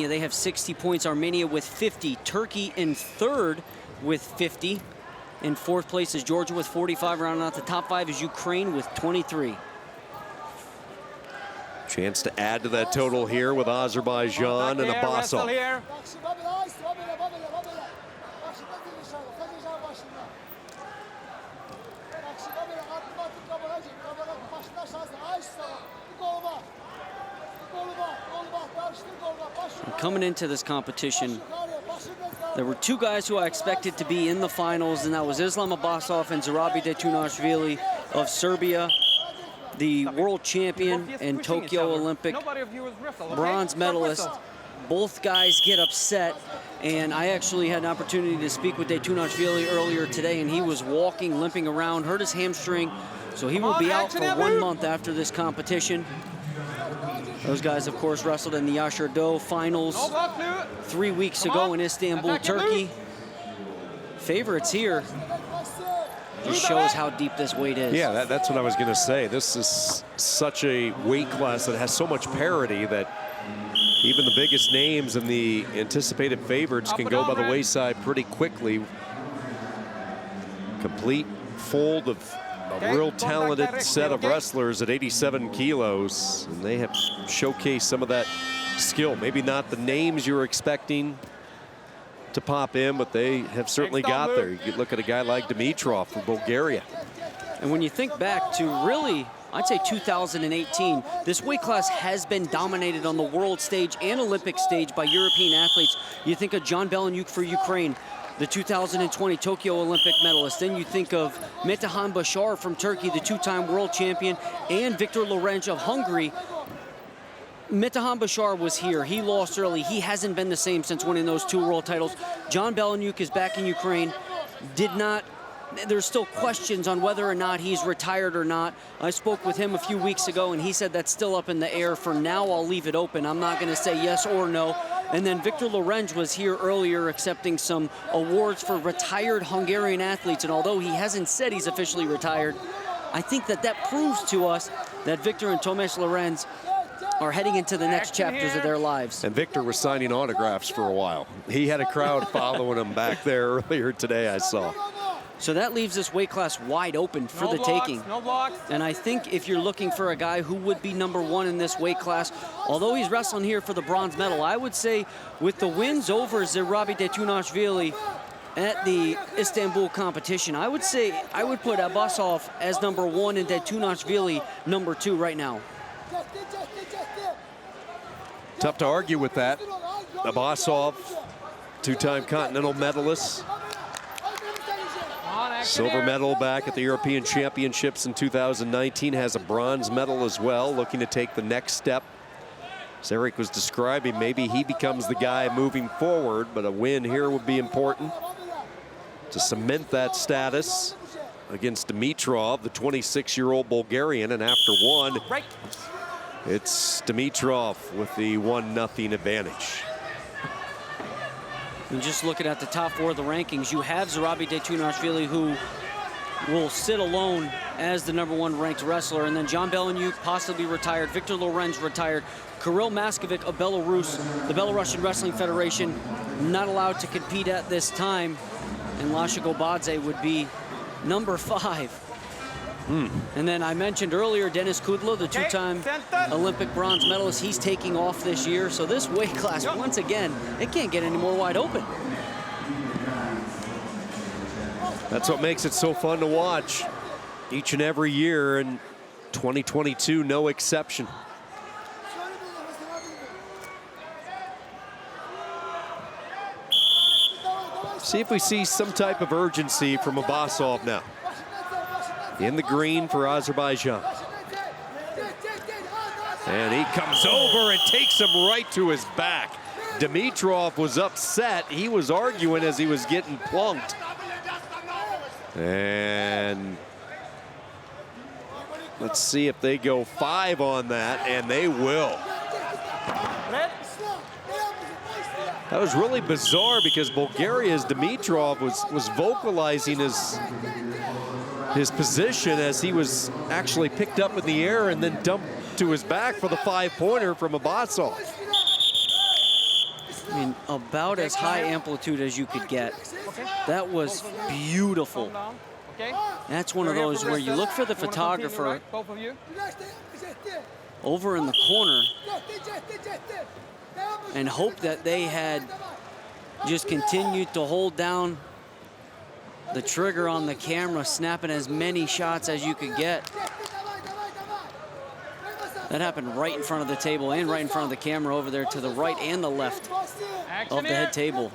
They have 60 points. Armenia with 50. Turkey in third with 50. In fourth place is Georgia with 45. Rounding out the top 5 is Ukraine with 23. Chance to add to that total here with Azerbaijan and ABBASOV. Coming into this competition, there were 2 guys who I expected to be in the finals, and that was Islam ABBASOV and Zurabide Tunashvili of Serbia, the world champion and Tokyo Olympic bronze medalist. Both guys get upset, and I actually had an opportunity to speak with Tunashvili earlier today, and he was walking, limping around, hurt his hamstring, so he will be out for 1 month after this competition. Those guys, of course, wrestled in the Yashar finals 3 weeks ago in Istanbul, Turkey. Favorites here. Just shows how deep this weight is. Yeah, that's what I was going to say. This is such a weight class that has so much parity that even the biggest names and the anticipated favorites can go by the wayside pretty quickly. Complete fold of a real talented set of wrestlers at 87 kilos, and they have showcased some of that skill. Maybe not the names you were expecting to pop in, but they have certainly got there. You could look at a guy like Dimitrov from Bulgaria. And when you think back to really, I'd say 2018, this weight class has been dominated on the world stage and Olympic stage by European athletes. You think of John Belenyuk for Ukraine, the 2020 Tokyo Olympic medalist. Then you think of Metehan Bashar from Turkey, the 2-time world champion, and Victor Lorenz of Hungary. Metehan Bashar was here. He lost early. He hasn't been the same since winning those 2 world titles. John Belenyuk is back in Ukraine. There's still questions on whether or not he's retired or not. I spoke with him a few weeks ago, and he said that's still up in the air. For now, I'll leave it open. I'm not going to say yes or no. And then Victor Lorenz was here earlier accepting some awards for retired Hungarian athletes. And although he hasn't said he's officially retired, I think that proves to us that Victor and Tomasz Lorenz are heading into the next chapters of their lives. And Victor was signing autographs for a while. He had a crowd following him back there earlier today, I saw. So that leaves this weight class wide open for the taking. No blocks. And I think if you're looking for a guy who would be #1 in this weight class, although he's wrestling here for the bronze medal, I would say with the wins over Zurabide Tunashvili at the Istanbul competition, I would put ABBASOV as #1 and Tunashvili #2 right now. Tough to argue with that. ABBASOV, 2-time continental medalist. Silver medal back at the European Championships in 2019, has a bronze medal as well, looking to take the next step. As Eric was describing, maybe he becomes the guy moving forward, but a win here would be important to cement that status against Dimitrov, the 26-year-old Bulgarian, and after one, it's Dimitrov with the 1-0 advantage. And just looking at the top 4 of the rankings, you have Zurabide Tunashvili, who will sit alone as the #1 ranked wrestler. And then John Belenyuk, possibly retired. Victor Lorenz retired. Kirill Maskovic of Belarus, the Belarusian Wrestling Federation, not allowed to compete at this time. And Lasha Gobadze would be #5. And then I mentioned earlier Denis Kudla, the 2-time Olympic bronze medalist. He's taking off this year. So this weight class, once again, it can't get any more wide open. That's what makes it so fun to watch each and every year, and 2022 no exception. See if we see some type of urgency from ABBASOV now. In the green for Azerbaijan. And he comes over and takes him right to his back. Dimitrov was upset. He was arguing as he was getting plunked. And let's see if they go 5 on that, and they will. That was really bizarre because Bulgaria's Dimitrov was vocalizing his position as he was actually picked up in the air and then dumped to his back for the 5-pointer from ABBASOV. about as high amplitude as you could get. That was beautiful. That's one of those where you look for the photographer over in the corner and hope that they had just continued to hold down the trigger on the camera, snapping as many shots as you could get. That happened right in front of the table and right in front of the camera over there to the right and the left of the head table.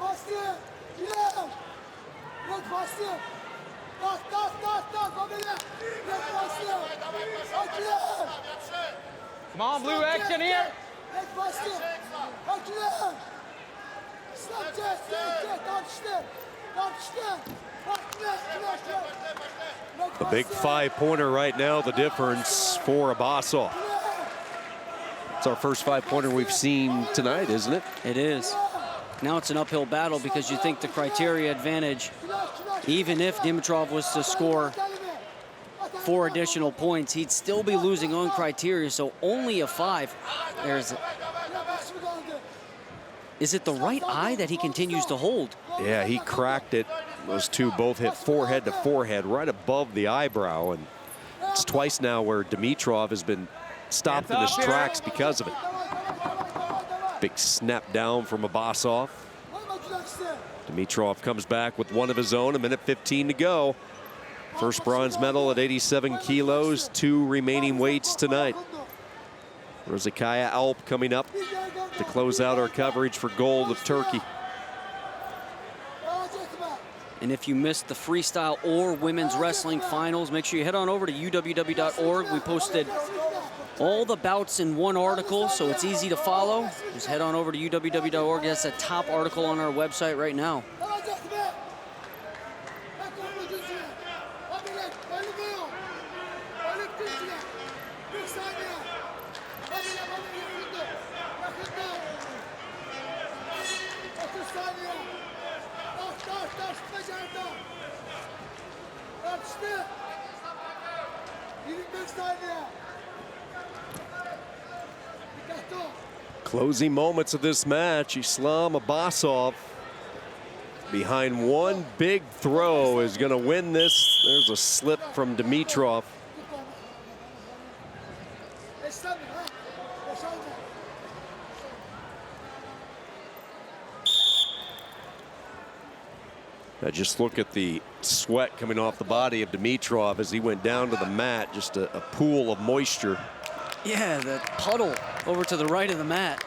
Come on, blue, action here. A big 5-pointer right now, the difference for ABBASOV. It's our first 5-pointer we've seen tonight, isn't it? It is. Now it's an uphill battle because you think the criteria advantage, even if Dimitrov was to score 4 additional points, he'd still be losing on criteria, so only a 5. Is it the right eye that he continues to hold? Yeah, he cracked it. Those two both hit forehead to forehead right above the eyebrow, and it's twice now where Dimitrov has been stopped in his tracks because of it. Big snap down from ABBASOV. Dimitrov comes back with one of his own, 1:15 to go. First bronze medal at 87 kilos, 2 remaining weights tonight. Rozakaya Alp coming up to close out our coverage for gold of Turkey. And if you missed the freestyle or women's wrestling finals, make sure you head on over to uww.org. We posted all the bouts in one article, so it's easy to follow. Just head on over to uww.org. That's the top article on our website right now. Closing moments of this match, Islam ABBASOV behind one big throw is going to win this. There's a slip from Dimitrov. Now just look at the sweat coming off the body of Dimitrov as he went down to the mat, just a pool of moisture. Yeah, the puddle over to the right of the mat.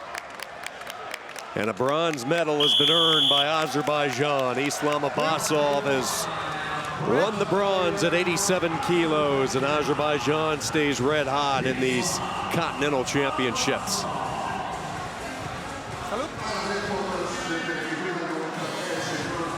And a bronze medal has been earned by Azerbaijan. Islam ABBASOV has won the bronze at 87 kilos, and Azerbaijan stays red hot in these continental championships.